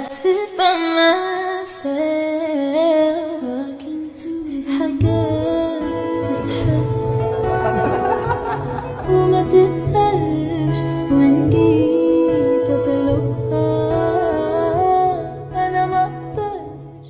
sit by myself talking to في حاجات تتحس وما تتقالش وإن جيت أطلبها أنا مقدرش.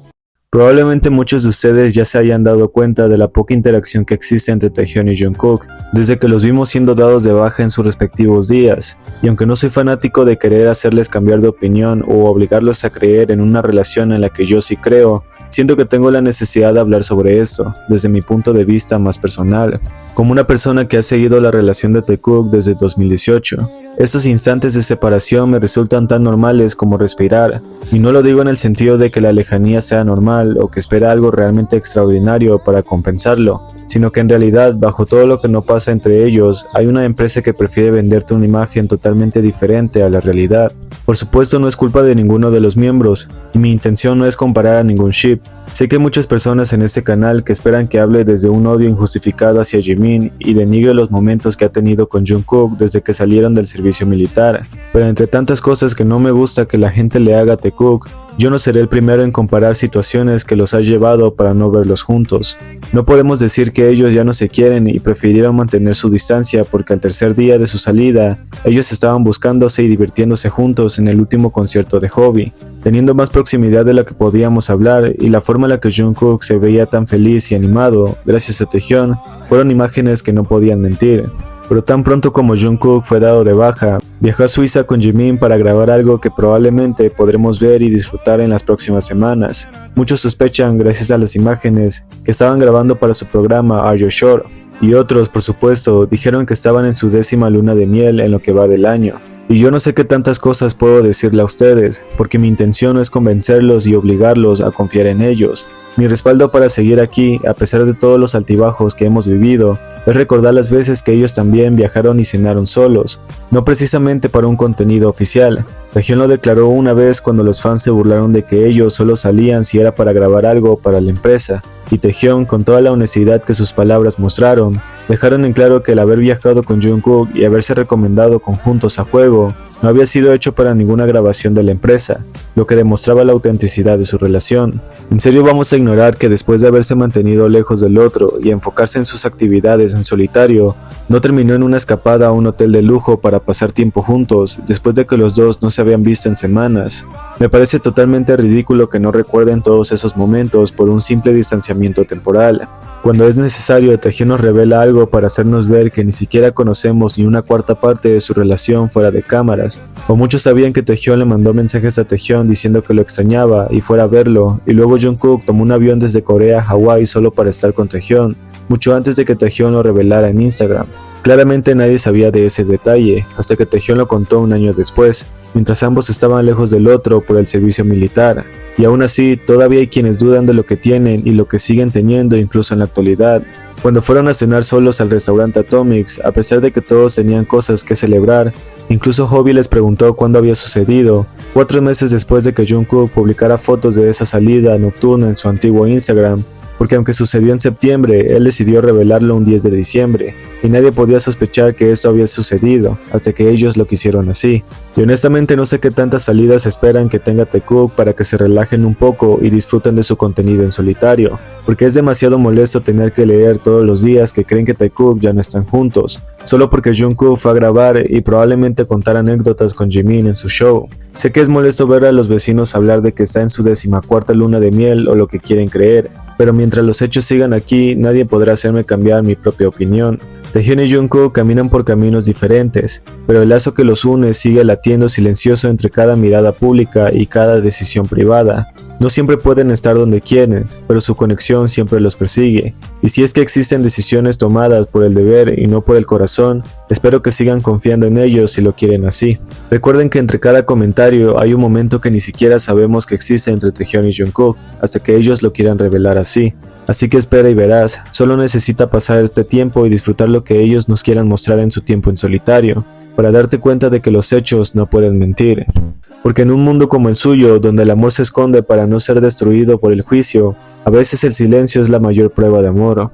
Probablemente muchos de ustedes ya se hayan dado cuenta de la poca interacción que existe entre Taehyun y Jungkook, desde que los vimos siendo dados de baja en sus respectivos días, y aunque no soy fanático de querer hacerles cambiar de opinión o obligarlos a creer en una relación en la que yo sí creo, siento que tengo la necesidad de hablar sobre esto, desde mi punto de vista más personal, como una persona que ha seguido la relación de Taekook desde 2018. Estos instantes de separación me resultan tan normales como respirar, y no lo digo en el sentido de que la lejanía sea normal o que espera algo realmente extraordinario para compensarlo, sino que en realidad bajo todo lo que no pasa entre ellos, hay una empresa que prefiere venderte una imagen totalmente diferente a la realidad. Por supuesto no es culpa de ninguno de los miembros, y mi intención no es comparar a ningún ship. Sé que hay muchas personas en este canal que esperan que hable desde un odio injustificado hacia Jimin y denigre los momentos que ha tenido con Jungkook desde que salieron del servicio militar, pero entre tantas cosas que no me gusta que la gente le haga a Taekook, yo no seré el primero en comparar situaciones que los ha llevado para no verlos juntos. No podemos decir que ellos ya no se quieren y prefirieron mantener su distancia porque al tercer día de su salida, ellos estaban buscándose y divirtiéndose juntos en el último concierto de Hobby, teniendo más proximidad de la que podíamos hablar, y la forma en la que Jungkook se veía tan feliz y animado, gracias a Taehyun, fueron imágenes que no podían mentir. Pero tan pronto como Jungkook fue dado de baja, viajó a Suiza con Jimin para grabar algo que probablemente podremos ver y disfrutar en las próximas semanas. Muchos sospechan, gracias a las imágenes, que estaban grabando para su programa Are You Sure, y otros, por supuesto, dijeron que estaban en su 10ª luna de miel en lo que va del año. Y yo no sé qué tantas cosas puedo decirle a ustedes, porque mi intención no es convencerlos y obligarlos a confiar en ellos. Mi respaldo para seguir aquí, a pesar de todos los altibajos que hemos vivido, es recordar las veces que ellos también viajaron y cenaron solos, no precisamente para un contenido oficial. Taehyun lo declaró una vez cuando los fans se burlaron de que ellos solo salían si era para grabar algo para la empresa, y Taehyun, con toda la honestidad que sus palabras mostraron, dejaron en claro que el haber viajado con Jungkook y haberse recomendado conjuntos a juego no había sido hecho para ninguna grabación de la empresa, lo que demostraba la autenticidad de su relación. ¿En serio vamos a ignorar que después de haberse mantenido lejos del otro y enfocarse en sus actividades en solitario, no terminó en una escapada a un hotel de lujo para pasar tiempo juntos después de que los dos no se habían visto en semanas? Me parece totalmente ridículo que no recuerden todos esos momentos por un simple distanciamiento temporal. Cuando es necesario, Taehyun nos revela algo para hacernos ver que ni siquiera conocemos ni una cuarta parte de su relación fuera de cámaras. O muchos sabían que Taehyun le mandó mensajes a Taehyun diciendo que lo extrañaba y fuera a verlo, y luego Jungkook tomó un avión desde Corea a Hawái solo para estar con Taehyun, mucho antes de que Taehyun lo revelara en Instagram. Claramente nadie sabía de ese detalle, hasta que Taehyun lo contó un año después, mientras ambos estaban lejos del otro por el servicio militar. Y aún así, todavía hay quienes dudan de lo que tienen y lo que siguen teniendo incluso en la actualidad. Cuando fueron a cenar solos al restaurante Atomics, a pesar de que todos tenían cosas que celebrar, incluso Hobby les preguntó cuándo había sucedido, 4 meses después de que Jungkook publicara fotos de esa salida nocturna en su antiguo Instagram, porque aunque sucedió en septiembre, él decidió revelarlo un 10 de diciembre, y nadie podía sospechar que esto había sucedido, hasta que ellos lo quisieron así. Y honestamente no sé qué tantas salidas esperan que tenga Taekook para que se relajen un poco y disfruten de su contenido en solitario, porque es demasiado molesto tener que leer todos los días que creen que Taekook ya no están juntos, solo porque Jungkook fue a grabar y probablemente contar anécdotas con Jimin en su show. Sé que es molesto ver a los vecinos hablar de que está en su 14ª luna de miel o lo que quieren creer, pero mientras los hechos sigan aquí, nadie podrá hacerme cambiar mi propia opinión. Taehyun y Jungkook caminan por caminos diferentes, pero el lazo que los une sigue latiendo silencioso entre cada mirada pública y cada decisión privada. No siempre pueden estar donde quieren, pero su conexión siempre los persigue. Y si es que existen decisiones tomadas por el deber y no por el corazón, espero que sigan confiando en ellos si lo quieren así. Recuerden que entre cada comentario hay un momento que ni siquiera sabemos que existe entre Taehyun y Jungkook, hasta que ellos lo quieran revelar así. Así que espera y verás, solo necesita pasar este tiempo y disfrutar lo que ellos nos quieran mostrar en su tiempo en solitario, para darte cuenta de que los hechos no pueden mentir. Porque en un mundo como el suyo, donde el amor se esconde para no ser destruido por el juicio, a veces el silencio es la mayor prueba de amor.